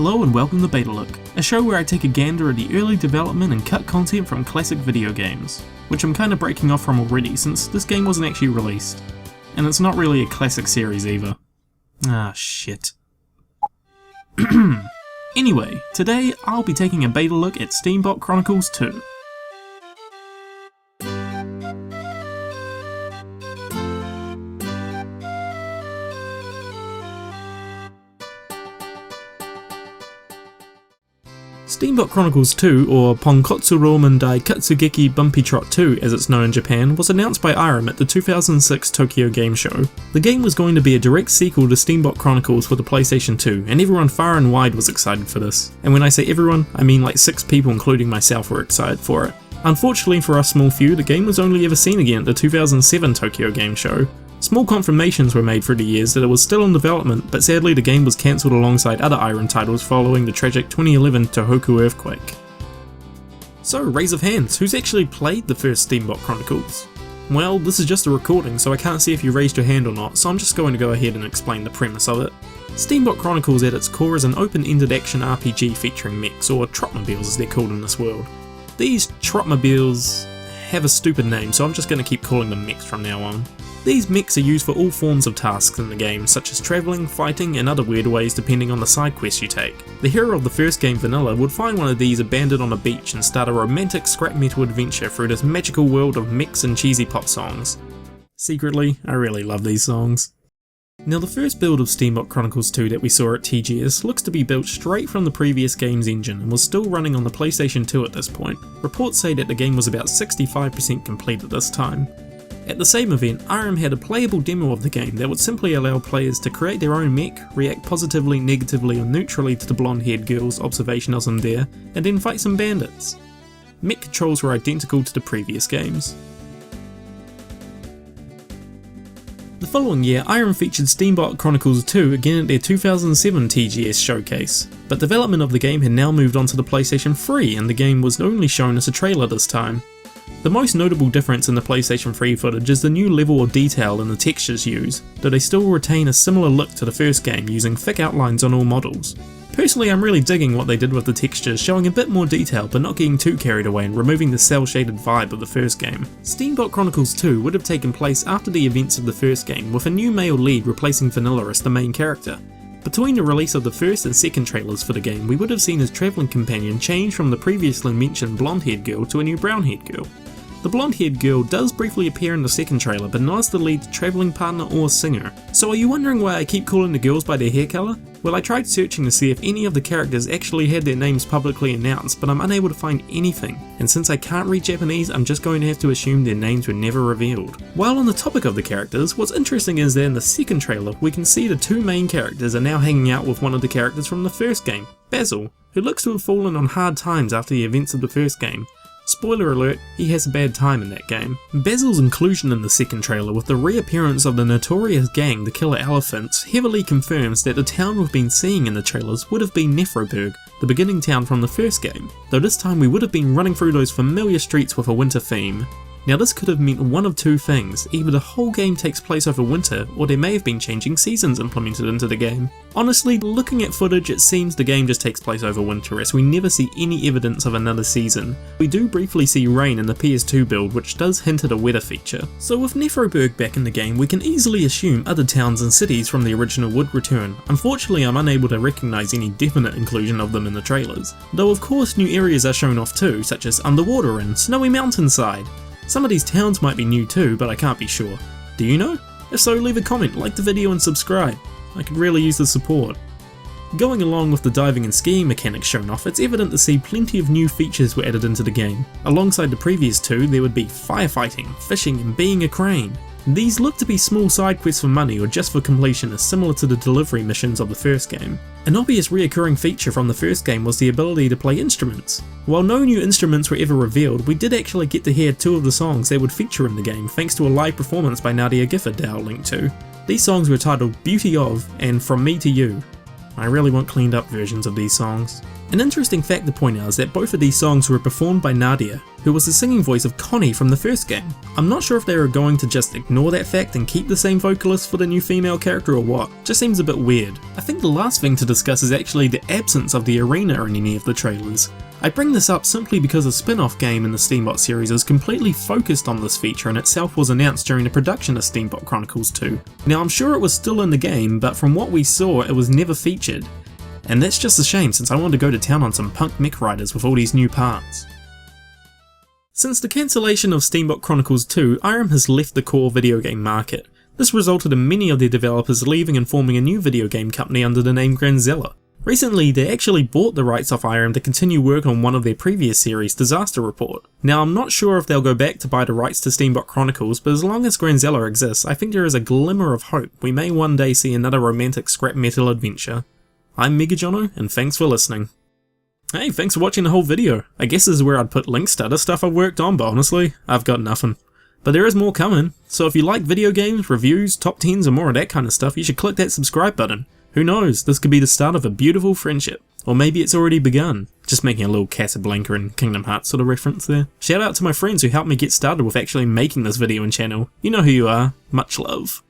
Hello and welcome to Beta Look, a show where I take a gander at the early development and cut content from classic video games, which I'm kinda breaking off from already since this game wasn't actually released. And it's not really a classic series either. Ah, shit. Anyway, today I'll be taking a beta look at Steambot Chronicles 2. Steambot Chronicles 2, or Poncotsu and Daikatsugeki Bumpy Trot 2 as it's known in Japan, was announced by Irem at the 2006 Tokyo Game Show. The game was going to be a direct sequel to Steambot Chronicles for the PlayStation 2, and everyone far and wide was excited for this. And when I say everyone, I mean like 6 people including myself were excited for it. Unfortunately for us small few, the game was only ever seen again at the 2007 Tokyo Game Show. Small confirmations were made through the years that it was still in development, but sadly the game was cancelled alongside other Irem titles following the tragic 2011 Tohoku earthquake. So, raise of hands, who's actually played the first Steambot Chronicles? Well, this is just a recording, so I can't see if you raised your hand or not, so I'm just going to go ahead and explain the premise of it. Steambot Chronicles at its core is an open-ended action RPG featuring mechs, or Trotmobiles as they're called in this world. These Trotmobiles have a stupid name, so I'm just going to keep calling them mechs from now on. These mechs are used for all forms of tasks in the game, such as travelling, fighting, and other weird ways depending on the side quests you take. The hero of the first game, Vanilla, would find one of these abandoned on a beach and start a romantic scrap metal adventure through this magical world of mechs and cheesy pop songs. Secretly, I really love these songs. Now the first build of Steambot Chronicles 2 that we saw at TGS looks to be built straight from the previous game's engine and was still running on the PlayStation 2 at this point. Reports say that the game was about 65% complete at this time. At the same event, Irem had a playable demo of the game that would simply allow players to create their own mech, react positively, negatively or neutrally to the blonde-haired girl's observationism there, and then fight some bandits. Mech controls were identical to the previous games. The following year, Irem featured Steambot Chronicles 2 again at their 2007 TGS showcase, but development of the game had now moved on to the PlayStation 3 and the game was only shown as a trailer this time. The most notable difference in the PlayStation 3 footage is the new level of detail in the textures used, though they still retain a similar look to the first game using thick outlines on all models. Personally, I'm really digging what they did with the textures, showing a bit more detail but not getting too carried away and removing the cel-shaded vibe of the first game. Steambot Chronicles 2 would have taken place after the events of the first game, with a new male lead replacing Vanilla as the main character. Between the release of the first and second trailers for the game, we would have seen his travelling companion change from the previously mentioned blonde-haired girl to a new brown-haired girl. The blonde-haired girl does briefly appear in the second trailer, but not as the lead travelling partner or singer. So are you wondering why I keep calling the girls by their hair colour? Well, I tried searching to see if any of the characters actually had their names publicly announced, but I'm unable to find anything, and since I can't read Japanese, I'm just going to have to assume their names were never revealed. While on the topic of the characters, what's interesting is that in the second trailer, we can see the two main characters are now hanging out with one of the characters from the first game, Basil, who looks to have fallen on hard times after the events of the first game. Spoiler alert, he has a bad time in that game. Basil's inclusion in the second trailer with the reappearance of the notorious gang, the Killer Elephants, heavily confirms that the town we've been seeing in the trailers would have been Nefroburg, the beginning town from the first game, though this time we would have been running through those familiar streets with a winter theme. Now this could have meant one of two things, either the whole game takes place over winter, or there may have been changing seasons implemented into the game. Honestly, looking at footage it seems the game just takes place over winter as we never see any evidence of another season. We do briefly see rain in the PS2 build which does hint at a weather feature. So with Nefroburg back in the game we can easily assume other towns and cities from the original would return. Unfortunately I'm unable to recognise any definite inclusion of them in the trailers. Though of course new areas are shown off too, such as Underwater and Snowy Mountainside. Some of these towns might be new too, but I can't be sure. Do you know? If so, leave a comment, like the video and subscribe. I could really use the support. Going along with the diving and skiing mechanics shown off, it's evident to see plenty of new features were added into the game. Alongside the previous two, there would be firefighting, fishing and being a crane. These look to be small side quests for money or just for completion, as similar to the delivery missions of the first game. An obvious reoccurring feature from the first game was the ability to play instruments. While no new instruments were ever revealed, we did actually get to hear 2 of the songs that would feature in the game thanks to a live performance by Nadia Gifford that I'll link to. These songs were titled Beauty of and From Me to You. I really want cleaned up versions of these songs. An interesting fact to point out is that both of these songs were performed by Nadia, who was the singing voice of Connie from the first game. I'm not sure if they were going to just ignore that fact and keep the same vocalist for the new female character or what, just seems a bit weird. I think the last thing to discuss is actually the absence of the arena in any of the trailers. I bring this up simply because a spin-off game in the Steambot series is completely focused on this feature and itself was announced during the production of Steambot Chronicles 2. Now I'm sure it was still in the game, but from what we saw it was never featured. And that's just a shame since I wanted to go to town on some punk mech riders with all these new parts. Since the cancellation of Steambot Chronicles 2, Irem has left the core video game market. This resulted in many of their developers leaving and forming a new video game company under the name Granzella. Recently, they actually bought the rights off Irem to continue work on one of their previous series, Disaster Report. Now I'm not sure if they'll go back to buy the rights to Steambot Chronicles, but as long as Granzella exists, I think there is a glimmer of hope we may one day see another romantic scrap metal adventure. I'm Megajono, and thanks for listening. Hey, thanks for watching the whole video. I guess this is where I'd put links to other stuff I've worked on, but honestly, I've got nothing. But there is more coming, so if you like video games, reviews, top 10s and more of that kind of stuff, you should click that subscribe button. Who knows, this could be the start of a beautiful friendship. Or maybe it's already begun. Just making a little Casablanca and Kingdom Hearts sort of reference there. Shout out to my friends who helped me get started with actually making this video and channel. You know who you are. Much love.